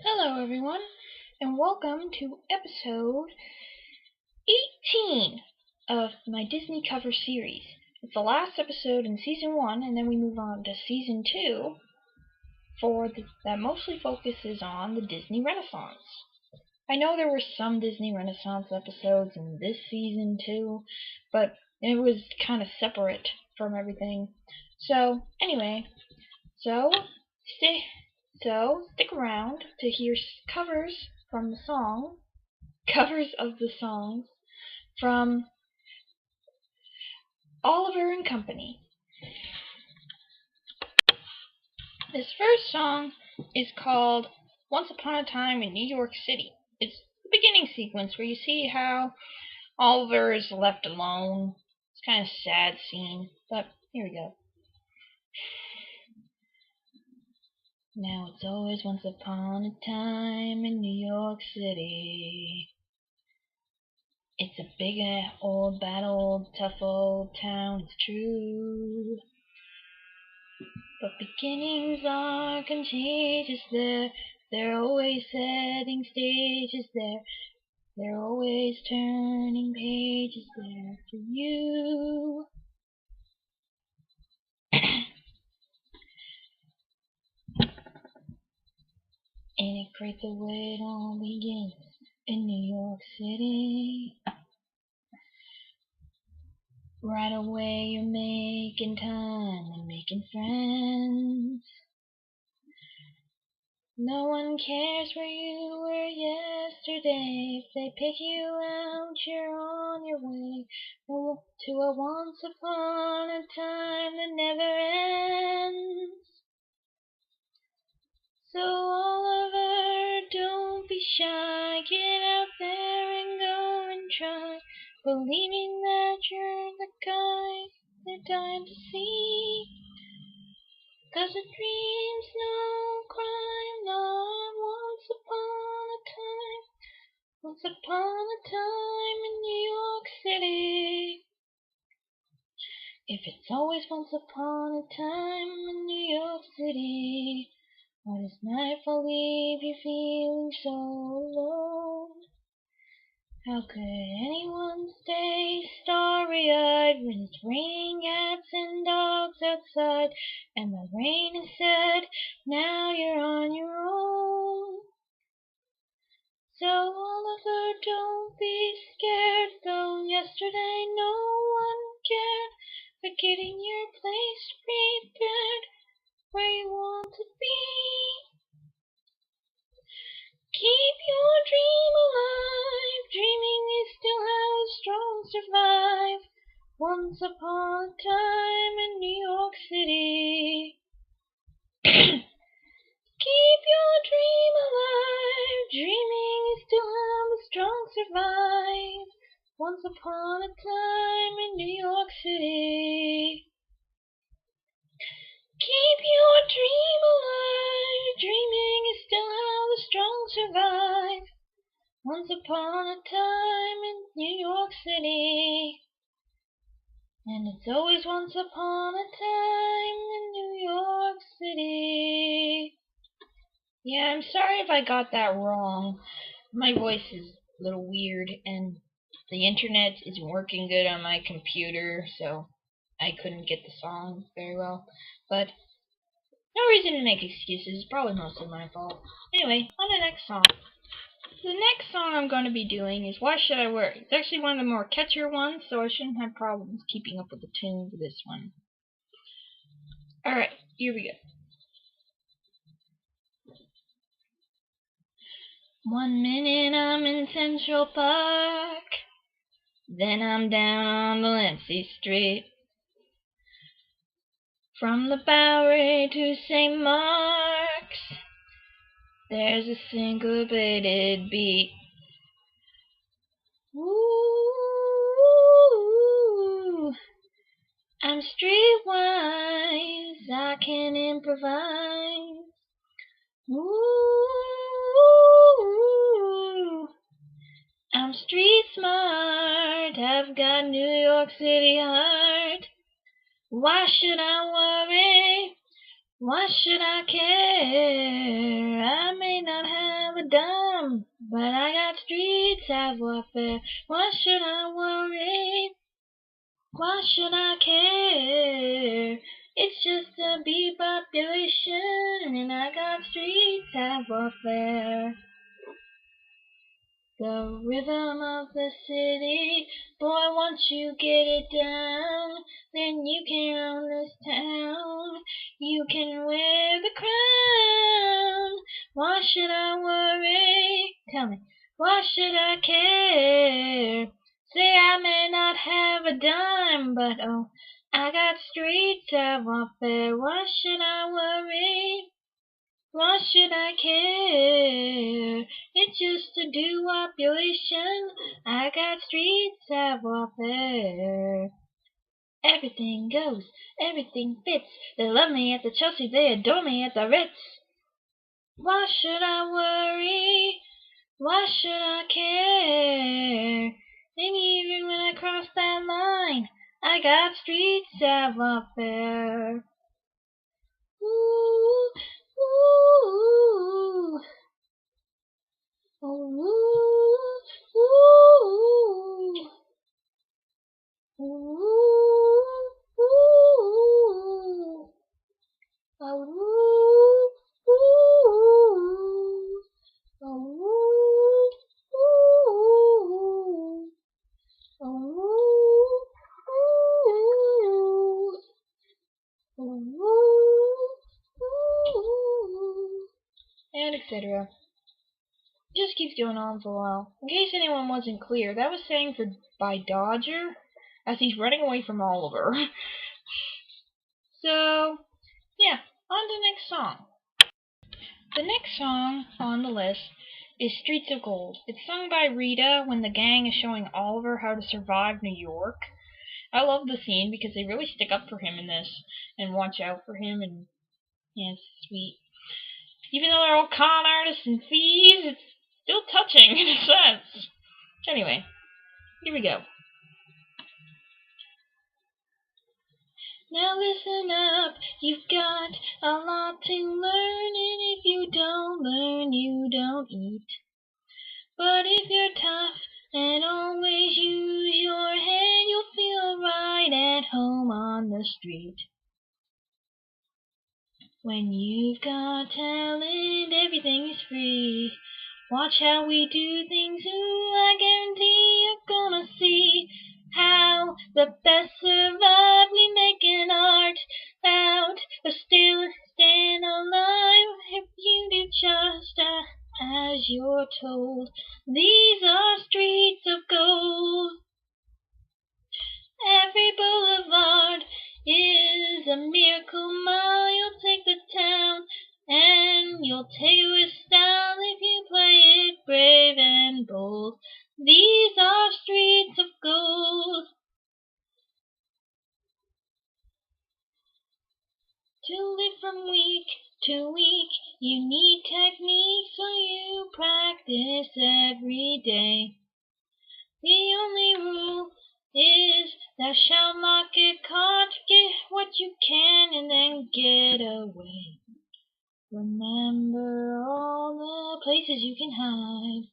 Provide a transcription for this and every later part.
Hello, everyone, and welcome to episode 18 of my Disney cover series. It's the last episode in season 1, and then we move on to season 2 that mostly focuses on the Disney Renaissance. I know there were some Disney Renaissance episodes in this season too, but it was kind of separate from everything. So, anyway, stick around to hear covers of the songs from Oliver and Company. This first song is called Once Upon a Time in New York City. It's the beginning sequence where you see how Oliver is left alone. It's kind of a sad scene, but here we go. Now it's always once upon a time in New York City. It's a big, old, bad, old, tough old town, it's true. But beginnings are contagious there. They're always setting stages there. They're always turning pages there for you. Ain't it great the way it all begins in New York City? Right away you're making time and making friends. No one cares where you were yesterday. If they pick you out, you're on your way to a once upon a time that never ends. So Oliver, don't be shy. Get out there and go and try, believing that you're the guy they're dying to see. 'Cause a dream's no crime, not once upon a time. Once upon a time in New York City. If it's always once upon a time in New York City, why does nightfall leave you feeling so alone? How could anyone stay starry-eyed when it's raining cats and dogs outside, and the rain has said, now you're on your own? So Oliver, don't be scared, though yesterday no one cared, for getting your place prepared where you want to be. Keep your dream alive. Dreaming is still how the strong survive. Once upon a time in New York City. Keep your dream alive. Dreaming is still how the strong survive. Once upon a time in New York City. Keep your dream alive. Dreaming is still how the strong survive. Once upon a time in New York City. And it's always once upon a time in New York City. Yeah, I'm sorry if I got that wrong. My voice is a little weird, and the internet isn't working good on my computer, so I couldn't get the song very well. But no reason to make excuses. Probably mostly my fault. Anyway, on to the next song. The next song I'm going to be doing is Why Should I Worry? It's actually one of the more catchier ones, so I shouldn't have problems keeping up with the tune for this one. Alright, here we go. One minute I'm in Central Park, then I'm down on Delancey Street. From the Bowery to St. Mark's, there's a syncopated beat. Ooh, I'm streetwise, I can improvise. Ooh, I'm street smart, I've got New York City heart. Why should I worry? Why should I care? I may not have a dime, but I got street savoir-faire. Why should I worry? Why should I care? It's just a bee population, and I got street savoir-faire. The rhythm of the city, boy, once you get it down, then you can own this town. You can wear the crown. Why should I worry? Tell me, why should I care? Say I may not have a dime, but oh, I got street savoir-faire. Why should I worry? Why should I care? It's just a depopulation. I got street savoir-faire. Everything goes, everything fits. They love me at the Chelsea, they adore me at the Ritz. Why should I worry? Why should I care? And even when I cross that line, I got street savoir-faire. Ooh, ooh, ooh, ooh, ooh, ooh, and etc. Just keeps going on for a while. In case anyone wasn't clear, that was sang for by Dodger as he's running away from Oliver. So, yeah, on to the next song. The next song on the list is Streets of Gold. It's sung by Rita when the gang is showing Oliver how to survive New York. I love the scene because they really stick up for him in this and watch out for him, and yeah, it's sweet. Even though they're all con artists and thieves, it's still touching in a sense. Anyway, here we go. Now listen up, you've got a lot to learn, and if you don't learn, you don't eat. But if you're tough and always use your head, you'll feel right at home on the street. When you've got talent, everything is free. Watch how we do things, ooh, I guarantee you're gonna see how the best survive. We make an art out of still staying alive. If you do just as you're told, these are streets of gold. Every boulevard is a miracle mile. You'll take the town and you'll take it with style if you play it brave and bold. These are streets of gold. To live from week to week, you need technique, so you practice every day. The only rule is thou shalt not get caught. Get what you can and then get away. Remember all the places you can hide.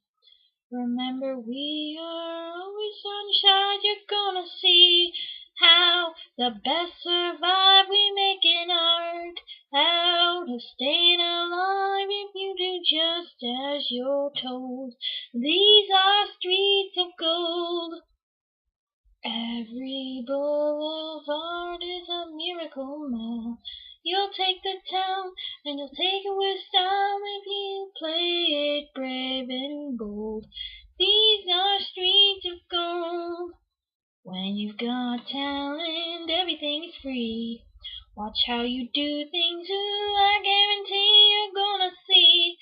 Remember we are always on your side. You're gonna see how the best survive. We make an art out of staying alive. If you do just as you're told, these are streets of gold. Every boulevard is a miracle mile. You'll take the town and you'll take it with style if you play it brave and bold. These are streets of gold. When you've got talent, everything is free. Watch how you do things, ooh, I guarantee you're gonna see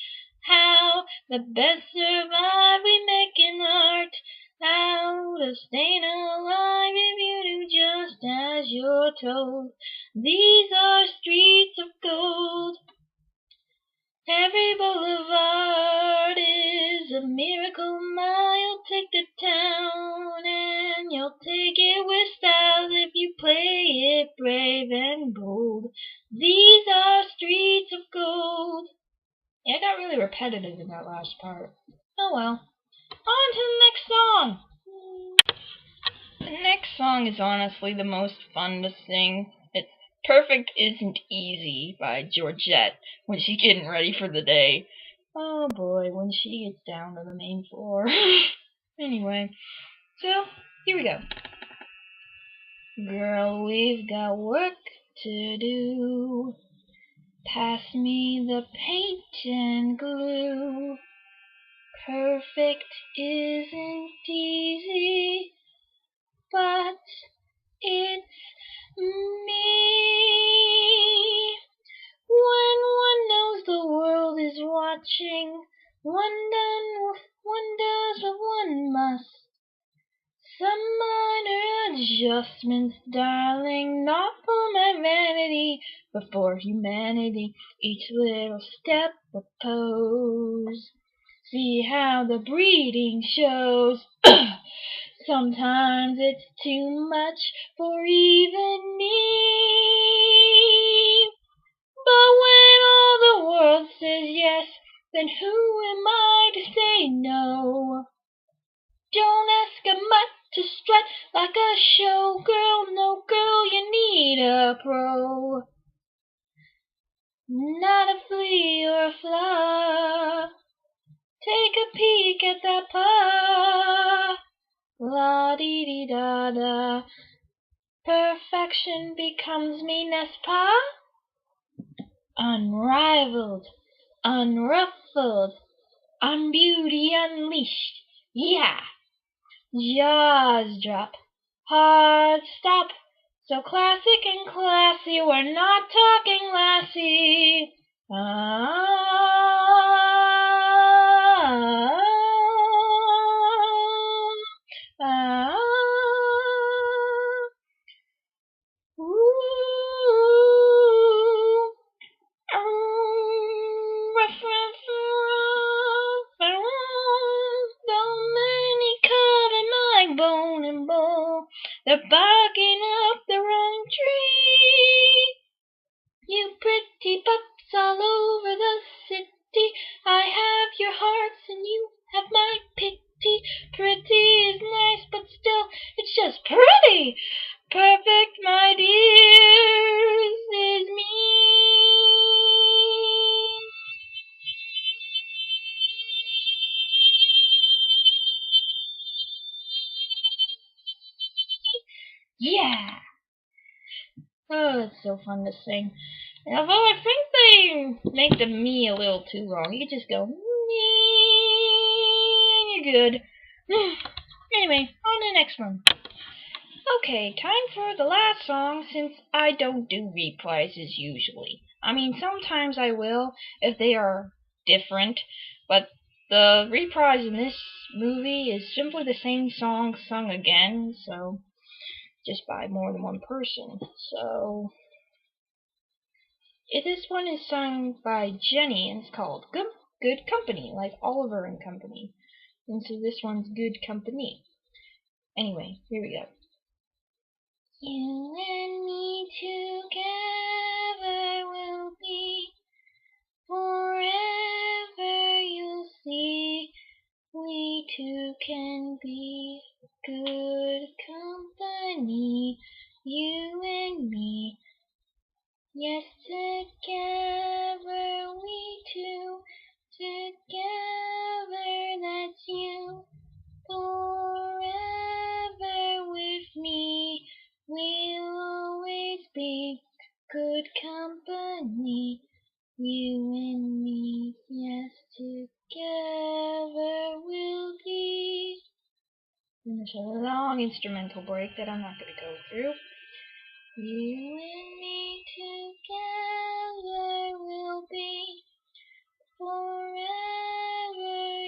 how the best survive. We make an art out of staying alive if you do just as you're told. These are streets of gold. Every boulevard is a miracle mile. You'll take the town and you'll take it with style if you play it brave and bold. These are streets of gold. Yeah, it got really repetitive in that last part. Oh well. On to the next song! The next song is honestly the most fun to sing. It's Perfect Isn't Easy by Georgette when she's getting ready for the day. Oh boy, when she gets down to the main floor. Anyway, so here we go. Girl, we've got work to do. Pass me the paint and glue. Perfect isn't easy, but it's me. When one knows the world is watching, one does what one must. Some minor adjustments, darling, not for my vanity, but for humanity. Each little step a pose. See how the breeding shows. Sometimes it's too much for even me. But when all the world says yes, then who am I to say no? Don't ask a mutt to strut like a showgirl. No, girl, you need a pro. Not a flea or a fly. Take a peek at that pie. La-dee-dee-da-da. Perfection becomes me, n'est-ce pas? Unrivaled, unruffled, on beauty unleashed. Yeah! Jaws drop, hard stop. So classic and classy, we're not talking lassie. They're barking up the wrong tree. You pretty pups all over the city, I have your hearts and you have my pity. Pretty is nice, but still, it's just pretty. Perfect, my dears, is me. Yeah! Oh, it's so fun to sing. Although I think they make the me a little too long. You just go me and you're good. Anyway, on to the next one. Okay, time for the last song since I don't do reprises usually. I mean, sometimes I will if they are different, but the reprise in this movie is simply the same song sung again, so just by more than one person. So this one is sung by Jenny and it's called Good Company, like Oliver and Company. And so this one's Good Company. Anyway, here we go. You and me together will be forever, you'll see. We two can be good company, you and me. Yes, together we two, together that's you. Forever with me, we'll always be good company, you and me. Yes, together we'll be. And there's a long instrumental break that I'm not going to go through. You and me together will be forever,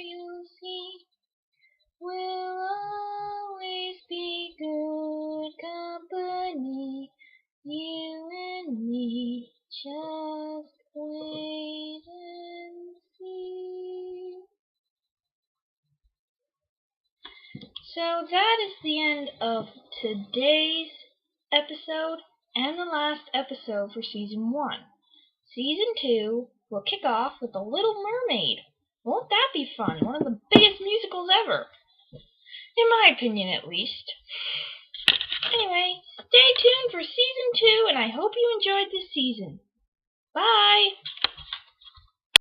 you'll see. We'll always be good company, you and me. Just wait and see. So that is the end of today's episode and the last episode for Season 1. Season 2 we'll kick off with The Little Mermaid. Won't that be fun? One of the biggest musicals ever. In my opinion, at least. Anyway, stay tuned for Season 2, and I hope you enjoyed this season. Bye!